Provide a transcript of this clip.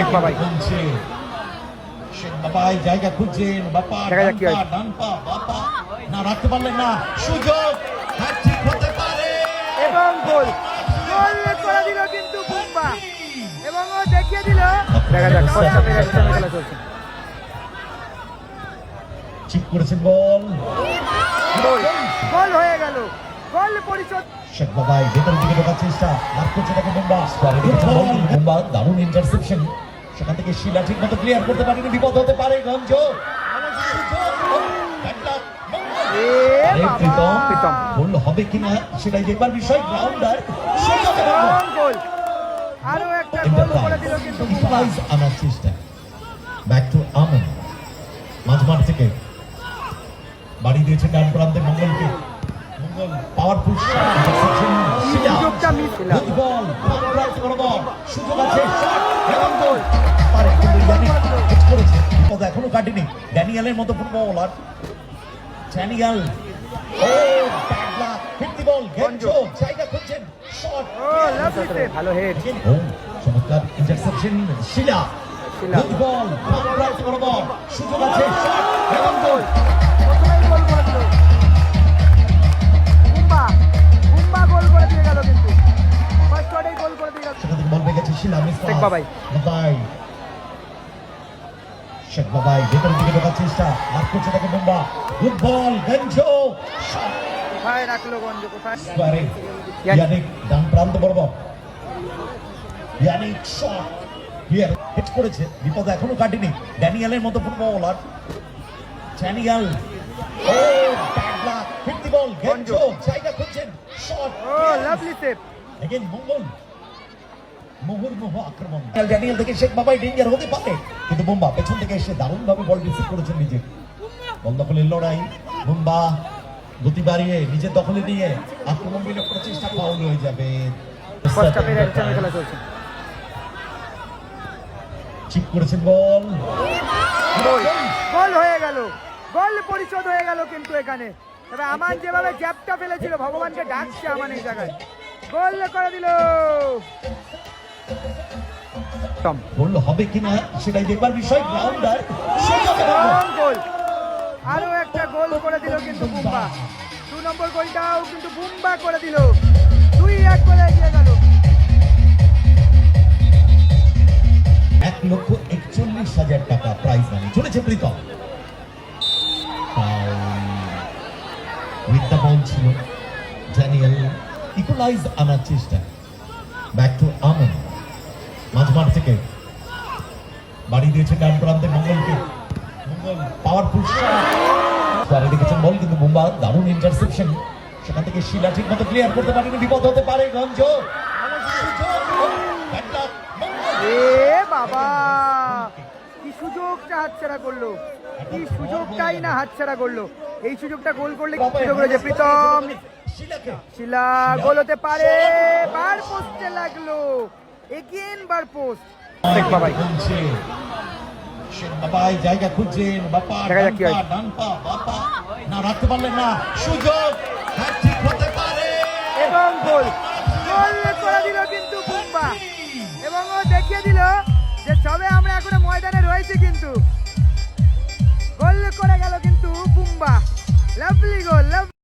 শেখ বাবাই শেখ বাবাই জায়গা খুঁজছেন, বাবা ডান পা বাবা না রাখতে পারলেন না, সুযোগ হ্যাটট্রিক হতে পারে এবং গোল করে দিল কিন্তু বুম্বা, এবং ও দেখিয়ে দিল। দেখা যাক খেলা চলছে। ঠিক করেছেন বল, গোল হয়ে গেল, গোল পরিশোধ। শেখ বাবাই ভেতর দিকে ঢোকার চেষ্টা, মার করছে তাকে বুম্বা, বুম্বা দারুণ ইন্টারসেপশন, সেখান থেকে শিলা ঠিক মতো ক্লিয়ার করতে পারেনি, বিপদ হতে পারে। গঞ্জ গোল হবে কিনা সেটাই দেখবার বিষয়। গ্রাউন্ডার গোল, আরো একটা গোল করে দিল কিন্তু বুম্বা। আনার চেষ্টা, ব্যাক টু আমন, মাঝমাঠ থেকে বাড়ি দিয়েছে ডান প্রান্তে মঙ্গলকে, মঙ্গল পাওয়ারফুল সুযোগটা মিস বল, সুযোগ আছে এবং গোল পারে, কিন্তু ইয়ানিক হিট করেছে, বিপদ এখনো কাটেনি। ড্যানিয়েলের মতো ফুটবলার, ড্যানিয়েল ও ব্যাড লাক, হিট দি বল, গেঞ্জো জায়গা খুঁজছেন, শট, ও লাভলি, ভালো হেড, ও চমৎকার ইন্টারসেপশন, শিলা হিট বল, রাইট বরাবর, সুযোগ আছে, শট এবং গোল। শেখ বাবাই ভেতর দিকে ঢোকার চেষ্টা, মার করছে তাকে বুম্বা, গুড বল, গঞ্জো কোথায় রাখলো, গঞ্জ কোথায়, ইয়ানিক ডান প্রান্ত বরাবর, ইয়ানিক শট হিয়ার হিট করেছে, বিপদ এখনো কাটেনি। ড্যানিয়েলের মতো ফুটবলার, ড্যানিয়েল ও ব্যাড লাক, হিট দি বল, গঞ্জো জায়গা খুঁজছেন, শট, ও লাভলি সেভ। এগেইন মঙ্গল, মুহুর্মুহ আক্রমণ, ড্যানিয়েল থেকে শেখ বাবাই ডেঞ্জার হতে পারে, কিন্তু বুম্বা পেছন থেকে এসে দারুণ ভাবে বল রিসিভ করেছেন নিজে। বল দখলের লড়াই, বুম্বা গতি বাড়িয়ে নিজের দখলে নিয়ে আক্রমণ বিলোপ প্রচেষ্টা, ফাউল হয়ে যাবে। খেলা চলছে। ঠিক করেছেন বল, গোল হয়ে গেল, গোল পরিশোধ হয়ে গেল কিন্তু এখানে। তবে আমান যেভাবে জ্যাপটা ফেলেছিল, ভগবানকে ডাকছে আমান এই জায়গায়, গোল করে দিল। গোল হবে কিনা সেটাই দেখবার বিষয়। গ্রাউন্ডার গোল, আরো একটা গোল করে দিল কিন্তু বুম্বা। 2 নম্বর গোলটাও কিন্তু বুম্বা করে দিল, 2-1 করে এগিয়ে গেল। 1,41,000 টাকা প্রাইজ মানি চলেছে প্রীতম। উইথ দ্য বল ছিল ড্যানিয়েল, ইকুয়ালাইজ আনার চেষ্টা, ব্যাক টু আমন, মাঝমাঠ থেকে বাড়ি দিয়েছে ডান প্রান্তে মঙ্গলকে, মঙ্গল পাওয়ারফুল শট দেখেছেন বল, কিন্তু বুম্বা দারুণ ইন্টারসেপশন, সেখান থেকে শিলা ঠিক মতো ক্লিয়ার করতে পারেনি, বিপদ হতে পারে। গঞ্জ বাবা, কি সুযোগটা হাতছাড়া করলো, কি সুযোগটাই না হাতছাড়া করলো। এই সুযোগটা গোল করলে প্রীতম, শিলা গোল হতে পারে, বার পোস্টে লাগলো, এগেইন বার পোস্ট। শেখ বাবাই জায়গা খুঁজছেন, বাবা ডান পা বাবা না রাখতে পারলেন না, সুযোগ হ্যাটট্রিক হতে পারে এবং গোল করে দিল কিন্তু বুম্বা, এবং ও দেখিয়ে দিল যে সবে আমরা এখনো ময়দানে রয়েছি, কিন্তু গোল করে গেল কিন্তু বুম্বা। লাভলি গোল।